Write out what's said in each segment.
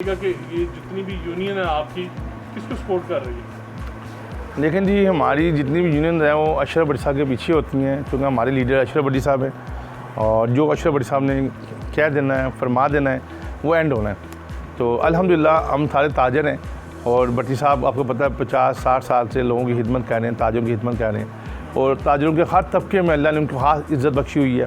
कि ये जितनी भी यूनियन है आपकी किसको सपोर्ट कर रही है? लेकिन जी हमारी जितनी भी यूनियन हैं वो अशरफ भट्टी साहब के पीछे होती हैं, क्योंकि हमारे लीडर अशरफ भट्टी साहब हैं और जो अशरफ भट्टी साहब ने कह देना है, फरमा देना है, वो एंड होना है। तो अल्हम्दुलिल्लाह हम सारे ताजर हैं और भट्टी साहब आपको पता है 50-60 साल से लोगों की खिदमत कर रहे हैं, ताजरों की खिदमत कर रहे हैं और ताजरों के हर तबके में अल्लाह ने उनको खास इज़्ज़त बख्शी हुई है।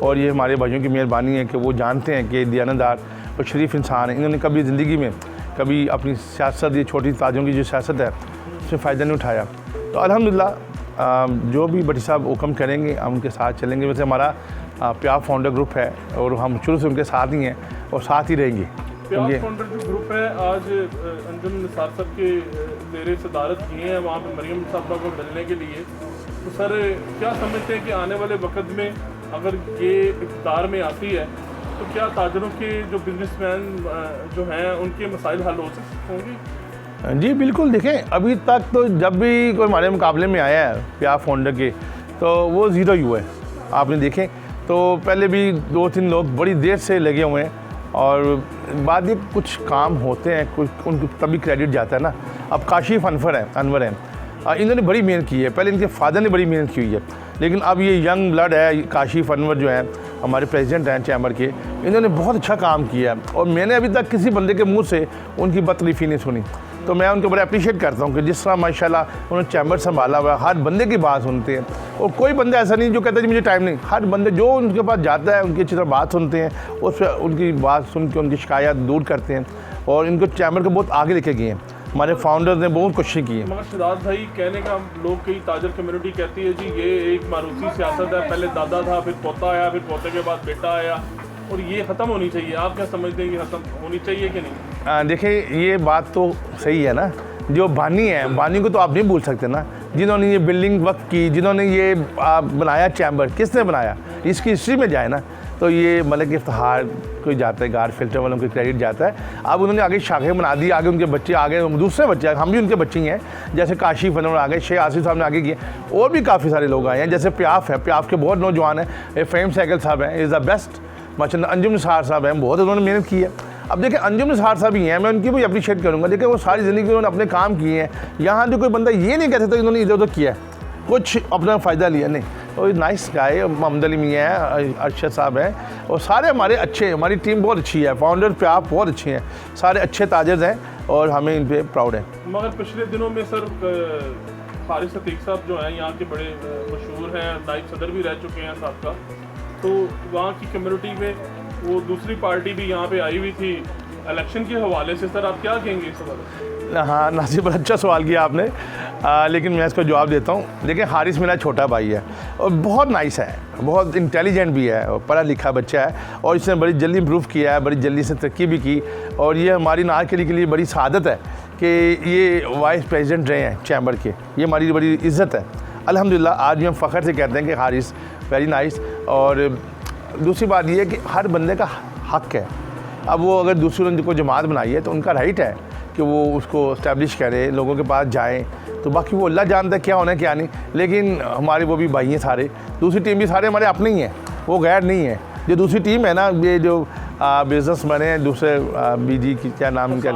और ये हमारे भाइयों की मेहरबानी है कि वो जानते हैं कि दियानतदार और शरीफ इंसान है। इन्होंने कभी ज़िंदगी में कभी अपनी सियासत, ये छोटी ताजों की जो सियासत है उसमें फ़ायदा नहीं उठाया। तो अल्हम्दुलिल्लाह जो भी भट्टी साहब हुक्म करेंगे हम उनके साथ चलेंगे। वैसे हमारा प्यार फाउंडर ग्रुप है और हम शुरू से उनके साथ ही हैं और साथ ही रहेंगे। प्यार फाउंडर जो ग्रुप है आज अंजुम निसार साहब के ज़ेरे सदारत किए हैं वहाँ पे मरियम साहबा को मिलने के लिए। तो सर क्या समझते हैं कि आने वाले वक्त में अगर ये इक़्तिदार में आती है तो क्या ताजरों के जो बिजनेसमैन जो हैं उनके मसाइल हल हो सकते होंगे? जी बिल्कुल। देखें अभी तक तो जब भी कोई हमारे मुकाबले में आया है प्यार फाउंडर के तो वो ज़ीरो ही हुआ है। आपने देखें तो पहले भी 2-3 लोग बड़ी देर से लगे हुए हैं और बाद में कुछ काम होते हैं, कुछ उनको तभी क्रेडिट जाता है ना। अब काशिफ अनवर हैं, इन्होंने बड़ी मेहनत की है, पहले इनके फादर ने बड़ी मेहनत की हुई है, लेकिन अब ये यंग ब्लड है काशिफ अनवर जो है हमारे प्रेसिडेंट हैं चैम्बर के, इन्होंने बहुत अच्छा काम किया है और मैंने अभी तक किसी बंदे के मुंह से उनकी बदतरीफ़ी नहीं सुनी। तो मैं उनको बड़ा अप्रिशिएट करता हूँ कि जिस तरह माशाल्लाह उन्होंने चैम्बर संभाला हुआ है, हर बंदे की बात सुनते हैं और कोई बंदा ऐसा नहीं जो कहता है जी मुझे टाइम नहीं। हर बंदे जो उनके पास जाता है उनकी अच्छी तरह बात सुनते हैं, उस पर उनकी बात सुन के उनकी शिकायत दूर करते हैं और इनको चैम्बर को बहुत आगे लेके गए हैं। हमारे फाउंडर्स ने बहुत कोशिश की है। मगर शहजाद भाई कहने का लोग कई ताजर कम्युनिटी कहती है जी ये एक मारूसी सियासत है, पहले दादा था फिर पोता आया फिर पोते के बाद बेटा आया और ये ख़त्म होनी चाहिए। आप क्या समझते हैं कि ख़त्म होनी चाहिए कि नहीं? देखिए ये बात तो सही है ना, जो बानी है बानी को तो आप नहीं भूल सकते ना। जिन्होंने ये बिल्डिंग वक्त की, जिन्होंने ये बनाया चैम्बर, किसने बनाया इसकी हिस्ट्री में जाए ना तो ये मलिक इफ्तिखार को जाता है, गार्ड फिल्टर वालों को क्रेडिट जाता है। अब उन्होंने आगे शाखें बना दी, आगे उनके बच्चे आगे दूसरे बच्चे, हम भी उनके बच्चे ही हैं, जैसे काशिफ अनवर आ गए, शेख आसिफ साहब ने आगे किए और भी काफ़ी सारे लोग आए हैं, जैसे प्याफ है, प्याफ के बहुत नौजवान हैं, फेम साइकिल साहब हैं, इज़ द बेस्ट मचंद, अंजुम निसार साहब हैं, बहुत उन्होंने मेहनत की है। अब देखिए अंजुम निसार साहब ही हैं, मैं उनकी भी अप्रिशिएट करूँगा। देखिए वो सारी ज़िंदगी उन्होंने अपने काम किए हैं, यहाँ जो कोई बंदा ये नहीं कह सकता इन्होंने इधर उधर किया है, कुछ अपना फ़ायदा लिया नहीं। और नाइस गाय मोहम्मद अली मियाँ हैं, अरशद साहब हैं और सारे हमारे अच्छे, हमारी टीम बहुत अच्छी है, फाउंडर पे आप बहुत अच्छे हैं, सारे अच्छे ताजर्स हैं और हमें इन पर प्राउड है। मगर पिछले दिनों में सर हारिस अतीक साहब जो हैं यहाँ के बड़े मशहूर हैं, नायब सदर भी रह चुके हैं साहब का, तो वहाँ की कम्युनिटी में वो दूसरी पार्टी भी यहाँ पे आई हुई थी इलेक्शन के हवाले से। सर आप क्या कहेंगे इस हवाले? हाँ नासिर, बड़ा अच्छा सवाल किया आपने, लेकिन मैं इसका जवाब देता हूँ। देखिए हारिस मेरा छोटा भाई है और बहुत नाइस है, बहुत इंटेलिजेंट भी है और पढ़ा लिखा बच्चा है और इसने बड़ी जल्दी इम्प्रूव किया है, बड़ी जल्दी से तरक्की भी की और ये हमारी नार के लिए बड़ी सआदत है कि ये वाइस प्रेसिडेंट रहे हैं चैम्बर के, ये हमारी बड़ी इज़्ज़त है अल्हम्दुलिल्लाह। आज भी हम फ़ख्र से कहते हैं कि हारिस वेरी नाइस। और दूसरी बात ये है कि हर बंदे का हक़ है, अब वो अगर दूसरी ने कोई जमात बनाई है तो उनका राइट है कि वो उसको इस्टेब्लिश करें, लोगों के पास जाएं। तो बाकी वो अल्लाह जानता है क्या होना है क्या नहीं, लेकिन हमारे वो भी भाई हैं सारे, दूसरी टीम भी सारे हमारे अपने ही हैं, वो गैर नहीं है। जो दूसरी टीम है ना, ये जो बिज़नेस मैन हैं दूसरे बीजी की क्या नाम क्या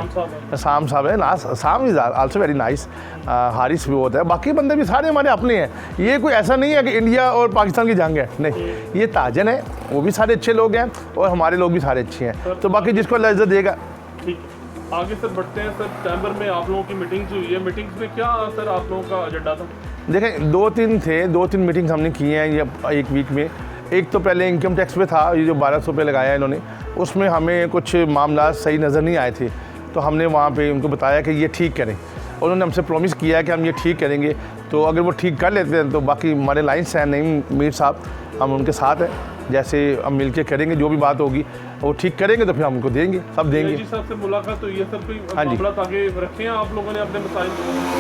साम साहब है ना, साम is also very nice, Haris भी होता है, बाकी बंदे भी सारे हमारे अपने हैं। ये कोई ऐसा नहीं है कि इंडिया और पाकिस्तान की जंग है, नहीं, ये ताजन है, वो भी सारे अच्छे लोग हैं और हमारे लोग भी सारे अच्छे हैं। तो बाकी जिसको अल्लाह इज़्ज़त देगा। ठीक है, आगे सर बढ़ते हैं। सर चैम्बर में आप लोगों की मीटिंग्स हुई है, मीटिंग्स में क्या सर आप लोगों का एजेंडा था? देखें 2-3 मीटिंग्स हमने की हैं ये एक वीक में। एक तो पहले इनकम टैक्स पे था, ये जो 1200 रुपये लगाया इन्होंने, उसमें हमें कुछ मामला सही नज़र नहीं आए थे, तो हमने वहाँ पे उनको बताया कि ये ठीक करें और उन्होंने हमसे प्रॉमिस किया है कि हम ये ठीक करेंगे। तो अगर वो ठीक कर लेते हैं तो बाकी हमारे लाइन्स हैं, नहीं मीर साहब हम उनके साथ हैं, जैसे हम मिल के करेंगे, जो भी बात होगी वो ठीक करेंगे तो फिर हम उनको देंगे, सब देंगे। DIG साहब से मुलाकात हुई है सर, कोई मामला आगे रखे हैं आप लोगों ने अपने मसाइल?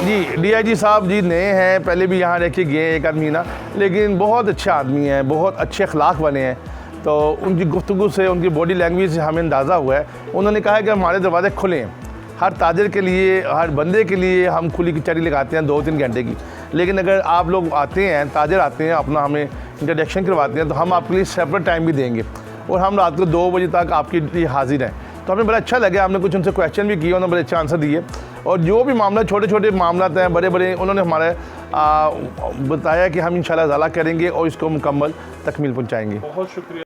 जी DIG साहब जी नए हैं, पहले भी यहाँ रह के गए एक आदमी ना, लेकिन बहुत अच्छे आदमी हैं, बहुत अच्छे अखलाक बने हैं। तो उनकी गुफ्तगू से, उनकी बॉडी लैंग्वेज से हमें अंदाज़ा हुआ है, उन्होंने कहा है कि हमारे दरवाजे खुले हैं हर ताजर के लिए, हर बंदे के लिए हम खुली कचहरी लगाते हैं 2-3 घंटे की। लेकिन अगर आप लोग आते हैं, ताजर आते हैं, अपना हमें इंट्रोडक्शन करवाते हैं तो हम आपके लिए सेपरेट टाइम भी देंगे और हम रात को 2 बजे तक आपके लिए हाजिर हैं। तो हमें बड़ा अच्छा लगा। हमने कुछ उनसे क्वेश्चन भी किए, उन्होंने बड़े अच्छे आंसर दिए और जो भी मामला छोटे छोटे मामला हैं बड़े बड़े उन्होंने हमारे बताया कि हम इंशाल्लाह ज़ाला करेंगे और इसको मुकम्मल तकमील पहुँचाएँगे। बहुत शुक्रिया।